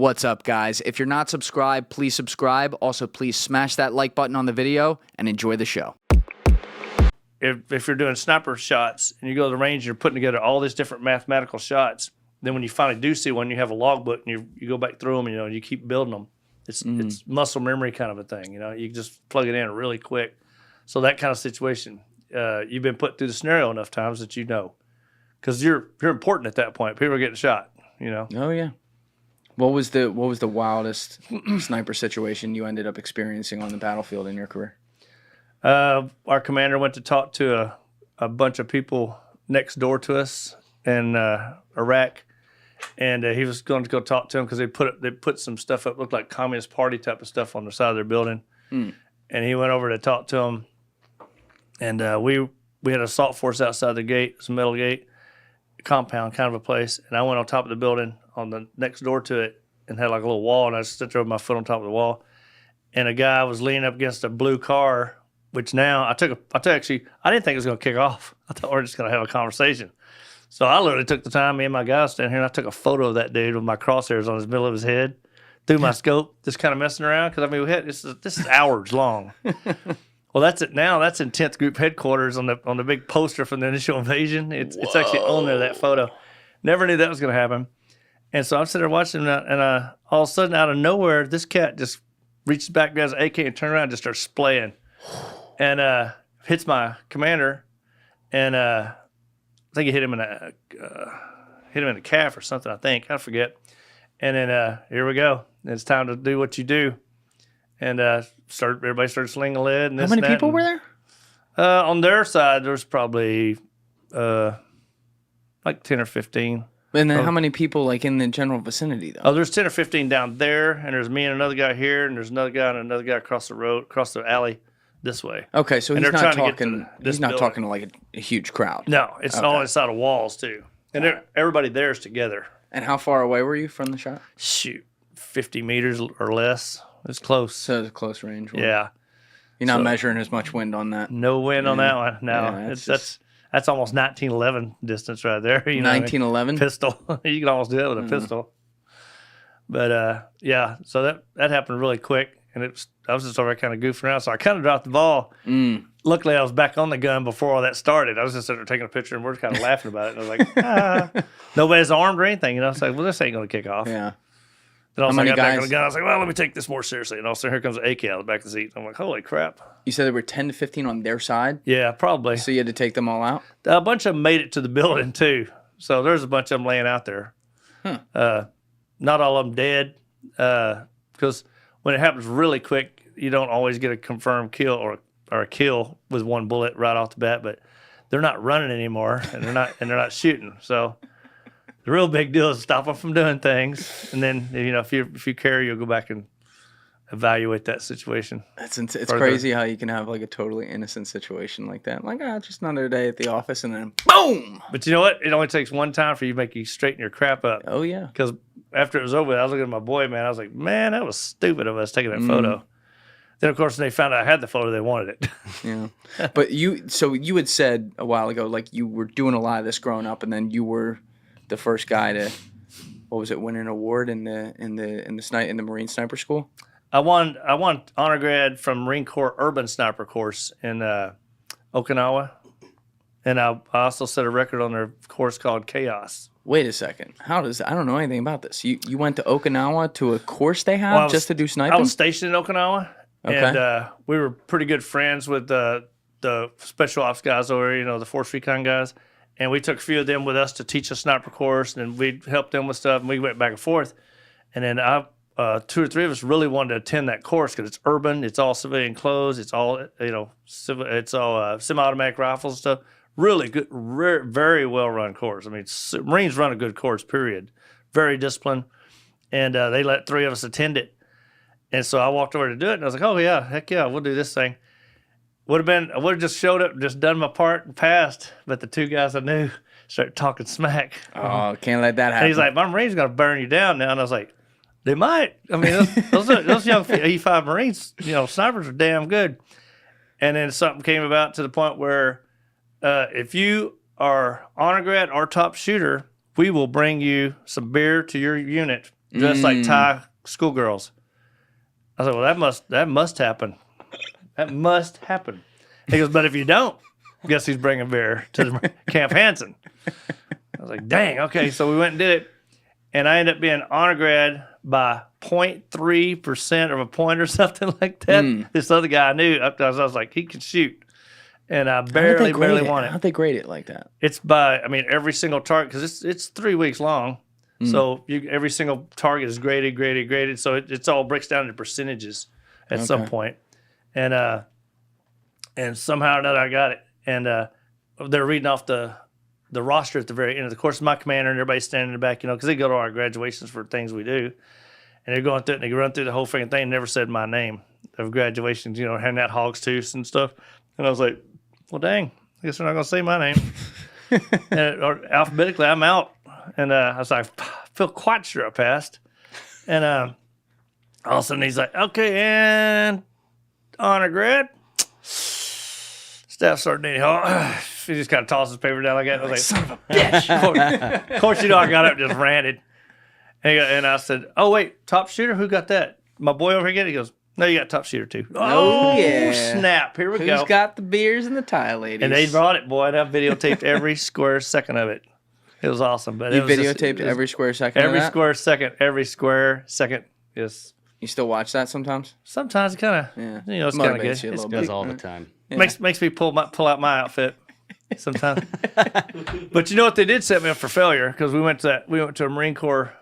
What's up, guys? If you're not subscribed, please subscribe. Also, please smash that like button on the video and enjoy the show. If you're doing sniper shots and you go to the range and you're putting together all these different mathematical shots, then when you finally do see one, you have a logbook and you go back through them and, you keep building them. It's muscle memory kind of a thing. You can just plug it in really quick. So that kind of situation, you've been put through the scenario enough times that because you're important at that point. People are getting shot. Oh yeah. What was the wildest sniper situation you ended up experiencing on the battlefield in your career? Our commander went to talk to a bunch of people next door to us in Iraq, and he was going to go talk to them because they put some stuff up, looked like Communist Party type of stuff on the side of their building. And he went over to talk to them, and we had an assault force outside the gate. It's a metal gate, compound kind of a place, and I went on top of the building on the next door to it and had like a little wall, and I stood there with my foot on top of the wall, and a guy was leaning up against a blue car, which now I didn't think it was going to kick off. I thought we were just going to have a conversation. So I literally took the time, me and my guy standing here, and I took a photo of that dude with my crosshairs on his middle of his head through my scope, just kind of messing around, because this is hours long. Well, that's it now. That's in 10th Group headquarters on the big poster from the initial invasion. It's actually on there, that photo. Never knew that was going to happen. And so I'm sitting there watching that, and all of a sudden, out of nowhere, this cat just reaches back, grabs an AK, and turns around and just starts splaying. And hits my commander, and I think he hit him in the calf or something, I forget. And then here we go. It's time to do what you do. And everybody started slinging lead. And How many people were there? On their side, there was probably like 10 or 15. And then how many people like in the general vicinity though? Oh, there's 10 or 15 down there, and there's me and another guy here, and there's another guy and another guy across the alley this way. Okay, so he's not talking. He's not building. talking to like a huge crowd. No, it's all inside of walls too, and everybody there is together. And how far away were you from the shot? Shoot, 50 meters or less. It's close. So it's close range. Yeah. You're not measuring as much wind on that. No wind on that one. No, Yeah, that's almost 1911 distance right there. 1911 pistol. You can almost do that with a pistol. But yeah, so that happened really quick, and I was just over there kind of goofing around, so I kind of dropped the ball. Luckily, I was back on the gun before all that started. I was just sitting there taking a picture, and we're kind of laughing about it. And I was like, nobody's armed or anything, It's like, well, this ain't going to kick off. Yeah. Then I got back on the gun. I was like, well, let me take this more seriously. And also, here comes an AK out of the back of the seat. I'm like, holy crap. You said there were 10 to 15 on their side? Yeah, probably. So you had to take them all out? A bunch of them made it to the building, too. So there's a bunch of them laying out there. Not all of them dead, because when it happens really quick, you don't always get a confirmed kill or a kill with one bullet right off the bat. But they're not running anymore, and they're not shooting. So the real big deal is to stop them from doing things, and then if you care, you'll go back and evaluate that situation. It's crazy how you can have like a totally innocent situation like that. Like, just another day at the office, and then boom. But you know what? It only takes one time for you to make you straighten your crap up. Oh yeah. Because after it was over, I was looking at my boy, man. I was like, man, that was stupid of us taking that photo. Then of course, when they found out I had the photo, they wanted it. Yeah. But you had said a while ago, like you were doing a lot of this growing up, and then you were the first guy to, win an award in the Marine Sniper School. I won honor grad from Marine Corps Urban Sniper course in Okinawa, and I also set a record on their course called Chaos. Wait a second. I don't know anything about this. You went to Okinawa to a course they have just to do sniping? I was stationed in Okinawa, and we were pretty good friends with the special ops guys over there, the Force Recon guys, and we took a few of them with us to teach a sniper course, and we'd help them with stuff, and we went back and forth, and then two or three of us really wanted to attend that course because it's urban, it's all civilian clothes, it's all it's all semi-automatic rifles and stuff. Really good, very well run course. I mean, Marines run a good course. Period. Very disciplined, and they let three of us attend it. And so I walked over to do it, and I was like, "Oh yeah, heck yeah, we'll do this thing." I would have just showed up, just done my part, and passed. But the two guys I knew started talking smack. Oh, can't let that happen. And he's like, "My Marine's gonna burn you down now," and I was like, "They might. I mean, those young E5 Marines, snipers are damn good." And then something came about to the point where if you are honor grad or top shooter, we will bring you some beer to your unit dressed like Thai schoolgirls. I was like, well, that must happen. That must happen. He goes, but if you don't, guess who's bringing beer to the Camp Hansen? I was like, dang, okay. So we went and did it, and I ended up being honor grad by 0.3% of a point or something like that. This other guy I knew, I was like, he can shoot. And I barely won it. How'd they grade it like that? It's by, every single target, because it's 3 weeks long. So every single target is graded. So it's all breaks down into percentages at some point. And somehow or another I got it. And they're reading off the roster at the very end of the course. My commander and everybody's standing in the back, because they go to our graduations for things we do. And they're going through it, and they run through the whole freaking thing and never said my name of graduations, handing out hog's tooth and stuff. And I was like, well, dang, I guess they're not going to say my name. Or alphabetically, I'm out. And I was like, I feel quite sure I passed. And all of a sudden, he's like, okay, and honor grad. Staff Sergeant Hall. He just kind of tosses his paper down like that. I was like, son of a bitch. Of course, I got up and just ranted. And I said, oh, wait, top shooter? Who got that? My boy over here get it? He goes, no, you got top shooter too. Oh, yeah. Snap. Here we go. Who's got the beers and the Thai ladies? And they brought it, boy. And I videotaped every square second of it. It was awesome. But you videotaped every square second every square second. Yes. You still watch that sometimes? Sometimes it kind of, it's kind of good. It does all the time. Yeah. Makes me pull out my outfit sometimes. But you know what? They did set me up for failure because we went to a Marine Corps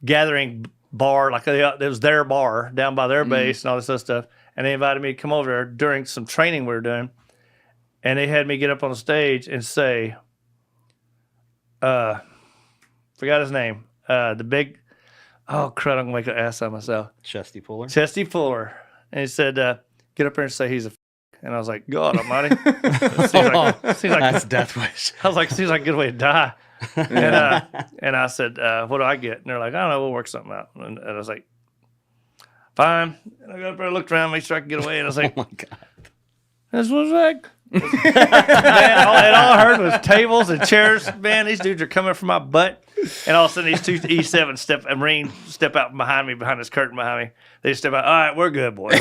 gathering bar, like it was their bar down by their base and all this other stuff. And they invited me to come over there during some training we were doing. And they had me get up on the stage and say, forgot his name, the big, oh crud, I'm gonna make an ass out of myself. Chesty Puller. And he said, get up there and say he's a f-. And I was like, God almighty. seems like That's death wish. I was like, seems like a good way to die. And I said, what do I get? And they're like, I don't know, we'll work something out. And I was like, fine. And I got up there and looked around, make sure I could get away. And I was like, Oh my God. this was like, man, all I heard was tables and chairs. Man, these dudes are coming for my butt. And all of a sudden, these two E7 Marine step out behind me, behind this curtain behind me. They step out. All right, we're good, boys.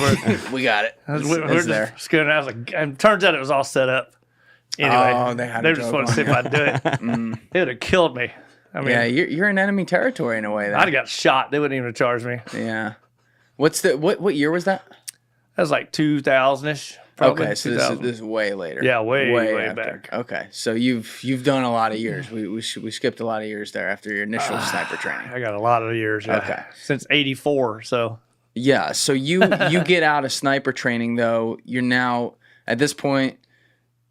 We got it. We're just there. scared. I was like, and turns out it was all set up. Anyway, they just wanted to see if I'd do it. It would have killed me. I mean, yeah, you're in enemy territory in a way. I'd have got shot. They wouldn't even have charged me. Yeah. What year was that? That was like 2000-ish. Probably okay, so this is way later. Yeah, way after. back. Okay, so you've done a lot of years. We skipped a lot of years there after your initial sniper training. I got a lot of years. Yeah. Okay, since '84. So yeah, so you get out of sniper training though. You're now at this point,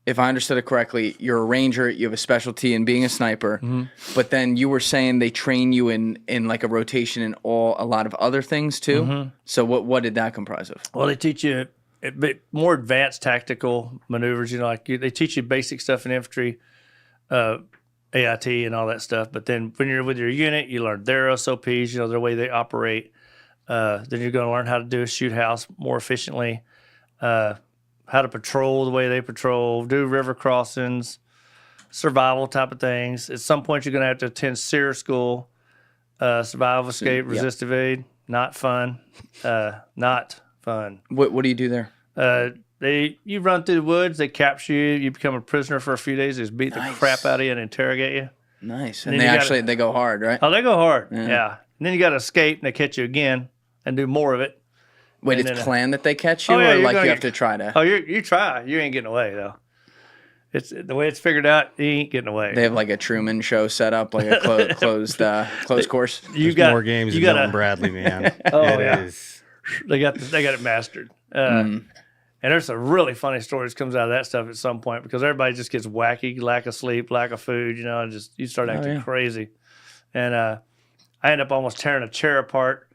if I understood it correctly, you're a ranger. You have a specialty in being a sniper, but then you were saying they train you in like a rotation in a lot of other things too. So what did that comprise of? Well, they teach you more advanced tactical maneuvers. Like they teach you basic stuff in infantry, AIT and all that stuff. But then when you're with your unit, you learn their SOPs, their way they operate. Then you're going to learn how to do a shoot house more efficiently, how to patrol the way they patrol, do river crossings, survival type of things. At some point, you're going to have to attend SEER school, survival, escape, resist, evade. Not fun. Not fun. What do you do there? You run through the woods, they capture you, you become a prisoner for a few days, they just beat the crap out of you and interrogate you. Nice. And they go hard, right? Oh, they go hard. Yeah. And then you got to escape and they catch you again and do more of it. Wait, and it's planned that they catch you, or like you have to try to? Oh, you try. You ain't getting away though. It's the way it's figured out. You ain't getting away. They have like a Truman Show set up, like a closed course. You got more games than Milton Bradley, man. They got it mastered. And there's some really funny stories comes out of that stuff at some point because everybody just gets wacky, lack of sleep, lack of food, and just you start acting crazy. And I ended up almost tearing a chair apart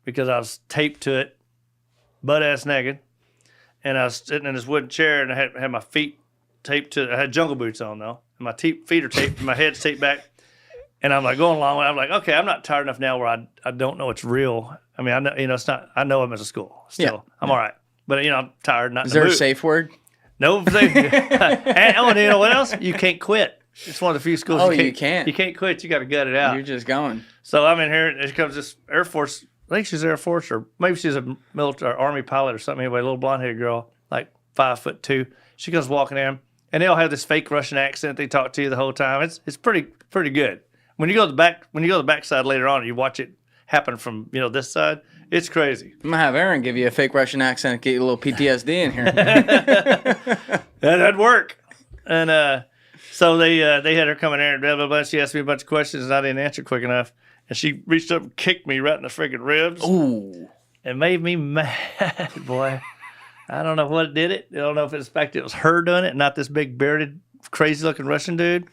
because I was taped to it, butt ass naked, and I was sitting in this wooden chair and I had my feet taped to. I had jungle boots on though, and my feet are taped, and my head's taped back. And I'm like going along. I'm like, okay, I'm not tired enough now where I don't know it's real. I mean, I know it's not. I know I'm at a school still. I'm all right, but I'm tired. Not. Is there a safe word? No safe. And you know what else? You can't quit. It's one of the few schools you can't. You can't quit. You got to gut it out. You're just going. So I'm in here, and here comes this Air Force. I think she's Air Force, or maybe she's a military Army pilot or something. Anyway, a little blonde-haired girl, like 5'2". She comes walking in, and they all have this fake Russian accent. They talk to you the whole time. It's pretty good. When you go to the backside later on, you watch it happen from this side. It's crazy. I'm gonna have Aaron give you a fake Russian accent, get you a little PTSD in here. That'd work. And so they had her coming in and blah blah blah. She asked me a bunch of questions, and I didn't answer quick enough. And she reached up and kicked me right in the friggin' ribs. Ooh. It made me mad, boy. I don't know what did it. I don't know if it's the fact it was her doing it, not this big bearded, crazy looking Russian dude.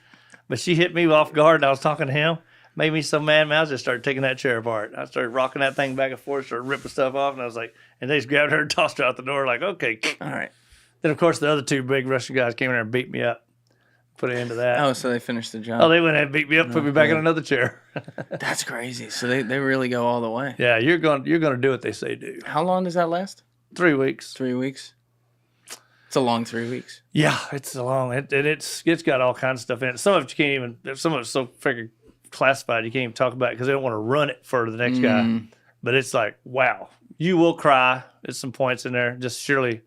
But she hit me off guard, and I was talking to him. Made me so mad, man. I just started taking that chair apart. I started rocking that thing back and forth, started ripping stuff off, and I was like, and they just grabbed her and tossed her out the door, like, okay. All right. Then, of course, the other two big Russian guys came in there and beat me up. Put an end to that. Oh, so they finished the job. Oh, they went ahead and beat me up, put me back in another chair. That's crazy. So they really go all the way. Yeah, you're going to do what they say do. How long does that last? 3 weeks. 3 weeks. It's a long 3 weeks. Yeah, it's a long. It's got all kinds of stuff in it. Some of it you can't even. Some of it's so freaking classified you can't even talk about it because they don't want to run it for the next guy. But it's like, wow, you will cry. There's some points in there. Just surely,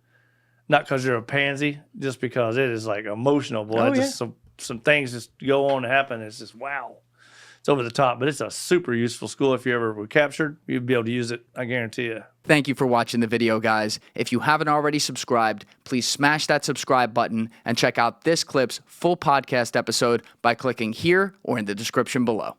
not because you're a pansy, just because it is like emotional, boy. Oh, yeah. Just some things just go on to happen. It's just wow. It's over the top, but it's a super useful school. If you ever were captured, you'd be able to use it. I guarantee you. Thank you for watching the video, guys. If you haven't already subscribed, please smash that subscribe button and check out this clip's full podcast episode by clicking here or in the description below.